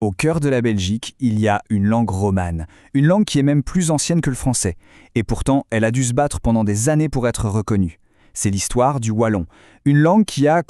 Au cœur de la Belgique, il y a une langue romane, une langue qui est même plus ancienne que le français. Et pourtant, elle a dû se battre pendant des années pour être reconnue. C'est l'histoire du wallon, une langue qui a,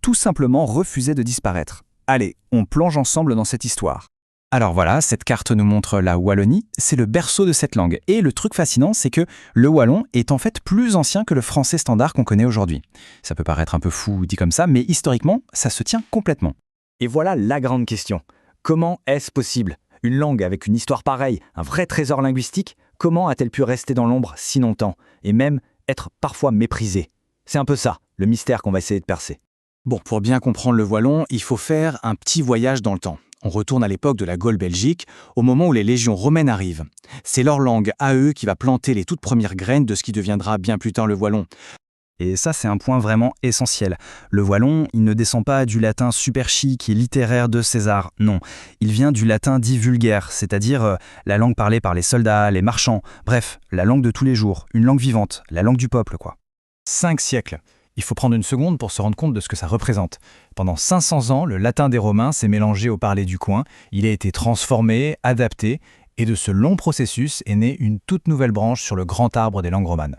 tout simplement refusé de disparaître. Allez, on plonge ensemble dans cette histoire. Alors voilà, cette carte nous montre la Wallonie, c'est le berceau de cette langue. Et le truc fascinant, c'est que le wallon est en fait plus ancien que le français standard qu'on connaît aujourd'hui. Ça peut paraître un peu fou dit comme ça, mais historiquement, ça se tient complètement. Et voilà la grande question. Comment est-ce possible? Une langue avec une histoire pareille, un vrai trésor linguistique, comment a-t-elle pu rester dans l'ombre si longtemps et même être parfois méprisée? C'est un peu ça, le mystère qu'on va essayer de percer. Bon, pour bien comprendre le wallon, il faut faire un petit voyage dans le temps. On retourne à l'époque de la Gaule belgique, au moment où les légions romaines arrivent. C'est leur langue à eux qui va planter les toutes premières graines de ce qui deviendra bien plus tard le wallon. Et ça, c'est un point vraiment essentiel. Le wallon, il ne descend pas du latin super chic et littéraire de César, non. Il vient du latin dit vulgaire, c'est-à-dire la langue parlée par les soldats, les marchands, bref, la langue de tous les jours, une langue vivante, la langue du peuple, quoi. 5 siècles. Il faut prendre une seconde pour se rendre compte de ce que ça représente. Pendant 500 ans, le latin des Romains s'est mélangé au parler du coin, il a été transformé, adapté, et de ce long processus est née une toute nouvelle branche sur le grand arbre des langues romanes.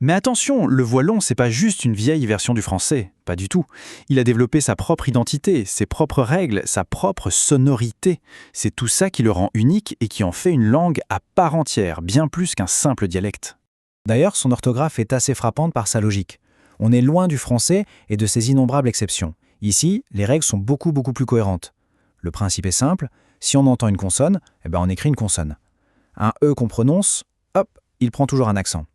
Mais attention, le wallon, c'est pas juste une vieille version du français, pas du tout. Il a développé sa propre identité, ses propres règles, sa propre sonorité. C'est tout ça qui le rend unique et qui en fait une langue à part entière, bien plus qu'un simple dialecte. D'ailleurs, son orthographe est assez frappante par sa logique. On est loin du français et de ses innombrables exceptions. Ici, les règles sont beaucoup plus cohérentes. Le principe est simple, si on entend une consonne, on écrit une consonne. Un E qu'on prononce, hop, il prend toujours un accent.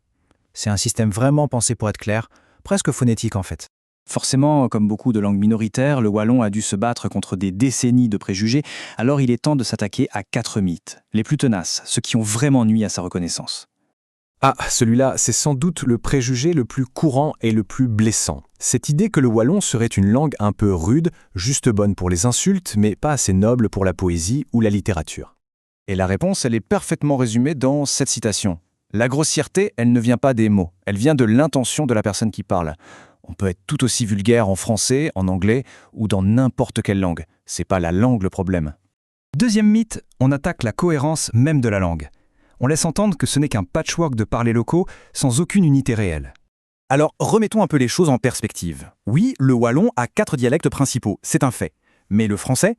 C'est un système vraiment pensé pour être clair, presque phonétique en fait. Forcément, comme beaucoup de langues minoritaires, le wallon a dû se battre contre des décennies de préjugés, alors il est temps de s'attaquer à 4 mythes, les plus tenaces, ceux qui ont vraiment nui à sa reconnaissance. Ah, celui-là, c'est sans doute le préjugé le plus courant et le plus blessant. Cette idée que le wallon serait une langue un peu rude, juste bonne pour les insultes, mais pas assez noble pour la poésie ou la littérature. Et la réponse, elle est parfaitement résumée dans cette citation. La grossièreté, elle ne vient pas des mots, elle vient de l'intention de la personne qui parle. On peut être tout aussi vulgaire en français, en anglais ou dans n'importe quelle langue. C'est pas la langue le problème. Deuxième mythe, on attaque la cohérence même de la langue. On laisse entendre que ce n'est qu'un patchwork de parlers locaux sans aucune unité réelle. Alors, remettons un peu les choses en perspective. Oui, le wallon a 4 dialectes principaux, c'est un fait. Mais le français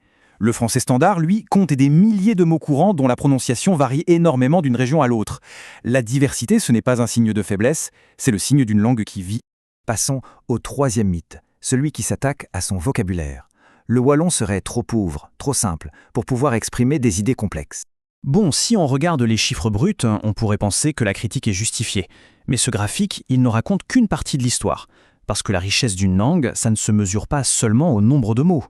standard, lui, compte des milliers de mots courants dont la prononciation varie énormément d'une région à l'autre. La diversité, ce n'est pas un signe de faiblesse, c'est le signe d'une langue qui vit. Passons au troisième mythe, celui qui s'attaque à son vocabulaire. Le wallon serait trop pauvre, trop simple, pour pouvoir exprimer des idées complexes. Bon, si on regarde les chiffres bruts, on pourrait penser que la critique est justifiée. Mais ce graphique, il ne raconte qu'une partie de l'histoire. Parce que la richesse d'une langue, ça ne se mesure pas seulement au nombre de mots.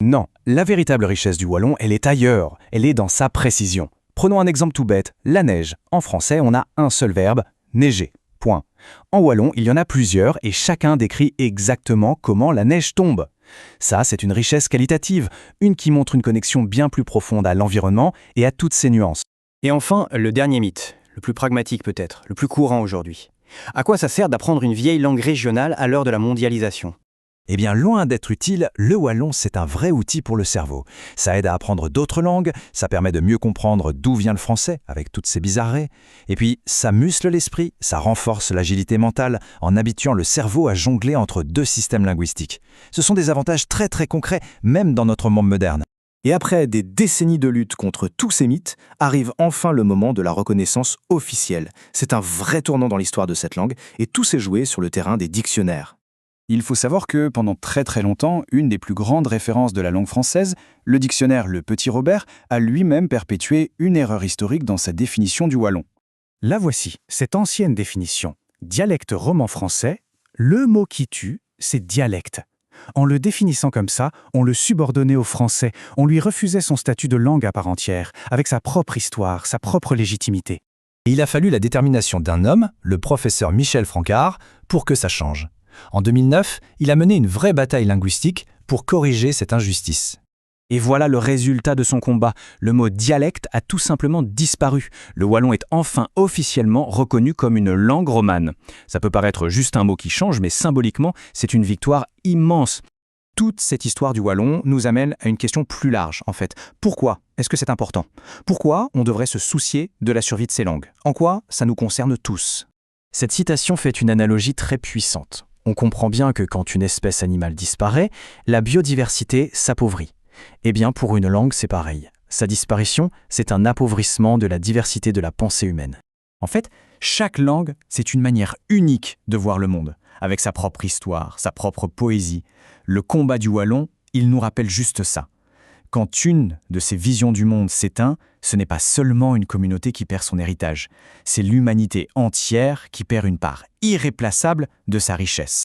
Non, la véritable richesse du wallon, elle est ailleurs, elle est dans sa précision. Prenons un exemple tout bête, la neige. En français, on a un seul verbe, neiger, point. En wallon, il y en a plusieurs et chacun décrit exactement comment la neige tombe. Ça, c'est une richesse qualitative, une qui montre une connexion bien plus profonde à l'environnement et à toutes ses nuances. Et enfin, le dernier mythe, le plus pragmatique peut-être, le plus courant aujourd'hui. À quoi ça sert d'apprendre une vieille langue régionale à l'heure de la mondialisation ? Eh bien, loin d'être utile, le wallon, c'est un vrai outil pour le cerveau. Ça aide à apprendre d'autres langues, ça permet de mieux comprendre d'où vient le français, avec toutes ses bizarreries. Et puis, ça muscle l'esprit, ça renforce l'agilité mentale, en habituant le cerveau à jongler entre 2 systèmes linguistiques. Ce sont des avantages très concrets, même dans notre monde moderne. Et après des décennies de lutte contre tous ces mythes, arrive enfin le moment de la reconnaissance officielle. C'est un vrai tournant dans l'histoire de cette langue, et tout s'est joué sur le terrain des dictionnaires. Il faut savoir que pendant très longtemps, une des plus grandes références de la langue française, le dictionnaire Le Petit Robert, a lui-même perpétué une erreur historique dans sa définition du wallon. La voici, cette ancienne définition. Dialecte roman français, le mot qui tue, c'est dialecte. En le définissant comme ça, on le subordonnait au français, on lui refusait son statut de langue à part entière, avec sa propre histoire, sa propre légitimité. Et il a fallu la détermination d'un homme, le professeur Michel Francard, pour que ça change. En 2009, il a mené une vraie bataille linguistique pour corriger cette injustice. Et voilà le résultat de son combat. Le mot dialecte a tout simplement disparu. Le wallon est enfin officiellement reconnu comme une langue romane. Ça peut paraître juste un mot qui change, mais symboliquement, c'est une victoire immense. Toute cette histoire du wallon nous amène à une question plus large, en fait. Pourquoi est-ce que c'est important? Pourquoi on devrait se soucier de la survie de ces langues? En quoi ça nous concerne tous? Cette citation fait une analogie très puissante. On comprend bien que quand une espèce animale disparaît, la biodiversité s'appauvrit. Eh bien, pour une langue, c'est pareil. Sa disparition, c'est un appauvrissement de la diversité de la pensée humaine. En fait, chaque langue, c'est une manière unique de voir le monde, avec sa propre histoire, sa propre poésie. Le combat du wallon, il nous rappelle juste ça. Quand une de ces visions du monde s'éteint, ce n'est pas seulement une communauté qui perd son héritage, c'est l'humanité entière qui perd une part irréplaçable de sa richesse.